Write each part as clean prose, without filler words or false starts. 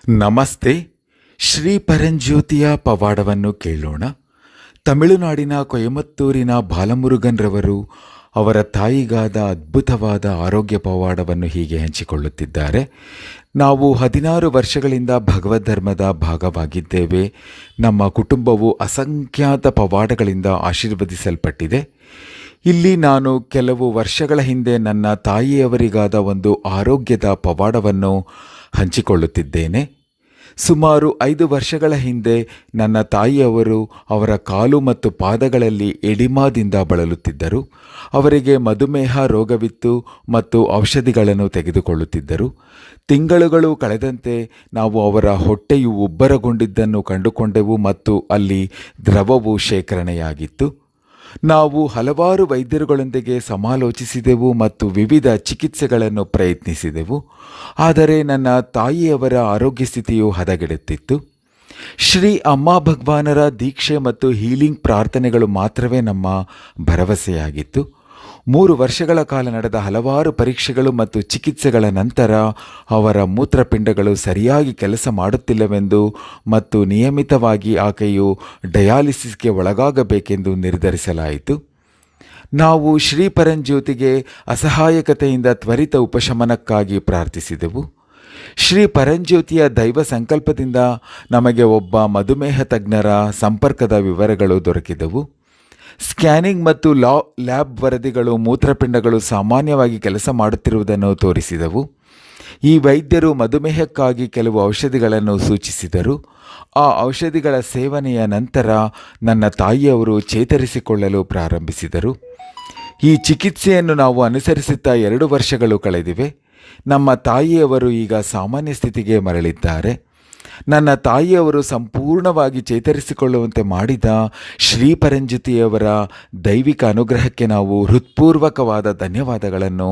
ನಮಸ್ತೆ. ಶ್ರೀ ಪರಂಜ್ಯೋತಿಯ ಪವಾಡವನ್ನು ಕೇಳೋಣ. ತಮಿಳುನಾಡಿನ ಕೊಯಮತ್ತೂರಿನ ಬಾಲಮುರುಗನ್ ರವರು ಅವರ ತಾಯಿಗಾದ ಅದ್ಭುತವಾದ ಆರೋಗ್ಯ ಪವಾಡವನ್ನು ಹೀಗೆ ಹಂಚಿಕೊಳ್ಳುತ್ತಿದ್ದಾರೆ. ನಾವು 16 ವರ್ಷಗಳಿಂದ ಭಗವದ್ ಧರ್ಮದ ಭಾಗವಾಗಿದ್ದೇವೆ. ನಮ್ಮ ಕುಟುಂಬವು ಅಸಂಖ್ಯಾತ ಪವಾಡಗಳಿಂದ ಆಶೀರ್ವದಿಸಲ್ಪಟ್ಟಿದೆ. ಇಲ್ಲಿ ನಾನು ಕೆಲವು ವರ್ಷಗಳ ಹಿಂದೆ ನನ್ನ ತಾಯಿಯವರಿಗಾದ ಒಂದು ಆರೋಗ್ಯದ ಪವಾಡವನ್ನು ಹಂಚಿಕೊಳ್ಳುತ್ತಿದ್ದೇನೆ. ಸುಮಾರು 5 ವರ್ಷಗಳ ಹಿಂದೆ ನನ್ನ ತಾಯಿಯವರು ಅವರ ಕಾಲು ಮತ್ತು ಪಾದಗಳಲ್ಲಿ ಎಡಿಮಾದಿಂದ ಬಳಲುತ್ತಿದ್ದರು. ಅವರಿಗೆ ಮಧುಮೇಹ ರೋಗವಿತ್ತು ಮತ್ತು ಔಷಧಿಗಳನ್ನು ತೆಗೆದುಕೊಳ್ಳುತ್ತಿದ್ದರು. ತಿಂಗಳುಗಳು ಕಳೆದಂತೆ ನಾವು ಅವರ ಹೊಟ್ಟೆಯು ಉಬ್ಬರಗೊಂಡಿದ್ದನ್ನು ಕಂಡುಕೊಂಡೆವು ಮತ್ತು ಅಲ್ಲಿ ದ್ರವವು ಶೇಖರಣೆಯಾಗಿತ್ತು. ನಾವು ಹಲವಾರು ವೈದ್ಯರುಗಳೊಂದಿಗೆ ಸಮಾಲೋಚಿಸಿದೆವು ಮತ್ತು ವಿವಿಧ ಚಿಕಿತ್ಸೆಗಳನ್ನು ಪ್ರಯತ್ನಿಸಿದೆವು. ಆದರೆ ನನ್ನ ತಾಯಿಯವರ ಆರೋಗ್ಯ ಸ್ಥಿತಿಯು ಹದಗೆಡುತ್ತಿತ್ತು. ಶ್ರೀ ಅಮ್ಮ ಭಗವಾನರ ದೀಕ್ಷೆ ಮತ್ತು ಹೀಲಿಂಗ್ ಪ್ರಾರ್ಥನೆಗಳು ಮಾತ್ರವೇ ನಮ್ಮ ಭರವಸೆಯಾಗಿತ್ತು. 3 ವರ್ಷಗಳ ಕಾಲ ನಡೆದ ಹಲವಾರು ಪರೀಕ್ಷೆಗಳು ಮತ್ತು ಚಿಕಿತ್ಸೆಗಳ ನಂತರ ಅವರ ಮೂತ್ರಪಿಂಡಗಳು ಸರಿಯಾಗಿ ಕೆಲಸ ಮಾಡುತ್ತಿಲ್ಲವೆಂದು ಮತ್ತು ನಿಯಮಿತವಾಗಿ ಆಕೆಯು ಡಯಾಲಿಸಿಸ್ಗೆ ಒಳಗಾಗಬೇಕೆಂದು ನಿರ್ಧರಿಸಲಾಯಿತು. ನಾವು ಶ್ರೀ ಪರಂಜ್ಯೋತಿಗೆ ಅಸಹಾಯಕತೆಯಿಂದ ತ್ವರಿತ ಉಪಶಮನಕ್ಕಾಗಿ ಪ್ರಾರ್ಥಿಸಿದೆವು. ಶ್ರೀ ಪರಂಜ್ಯೋತಿಯ ದೈವ ಸಂಕಲ್ಪದಿಂದ ನಮಗೆ ಒಬ್ಬ ಮಧುಮೇಹ ತಜ್ಞರ ಸಂಪರ್ಕದ ವಿವರಗಳು ದೊರಕಿದವು. ಸ್ಕ್ಯಾನಿಂಗ್ ಮತ್ತು ಲ್ಯಾಬ್ ವರದಿಗಳು ಮೂತ್ರಪಿಂಡಗಳು ಸಾಮಾನ್ಯವಾಗಿ ಕೆಲಸ ಮಾಡುತ್ತಿರುವುದನ್ನು ತೋರಿಸಿದವು. ಈ ವೈದ್ಯರು ಮಧುಮೇಹಕ್ಕಾಗಿ ಕೆಲವು ಔಷಧಿಗಳನ್ನು ಸೂಚಿಸಿದರು. ಆ ಔಷಧಿಗಳ ಸೇವನೆಯ ನಂತರ ನನ್ನ ತಾಯಿಯವರು ಚೇತರಿಸಿಕೊಳ್ಳಲು ಪ್ರಾರಂಭಿಸಿದರು. ಈ ಚಿಕಿತ್ಸೆಯನ್ನು ನಾವು ಅನುಸರಿಸುತ್ತಾ 2 ವರ್ಷಗಳು ಕಳೆದಿವೆ. ನಮ್ಮ ತಾಯಿಯವರು ಈಗ ಸಾಮಾನ್ಯ ಸ್ಥಿತಿಗೆ ಮರಳಿದ್ದಾರೆ. ನನ್ನ ತಾಯಿಯವರು ಸಂಪೂರ್ಣವಾಗಿ ಚೇತರಿಸಿಕೊಳ್ಳುವಂತೆ ಮಾಡಿದ ಶ್ರೀ ಪರಂಜ್ಯೋತಿಯವರ ದೈವಿಕ ಅನುಗ್ರಹಕ್ಕೆ ನಾವು ಹೃತ್ಪೂರ್ವಕವಾದ ಧನ್ಯವಾದಗಳನ್ನು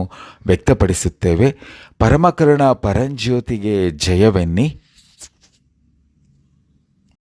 ವ್ಯಕ್ತಪಡಿಸುತ್ತೇವೆ. ಪರಮಕರುಣ ಪರಂಜ್ಯೋತಿಗೆ ಜಯವೆನ್ನಿ.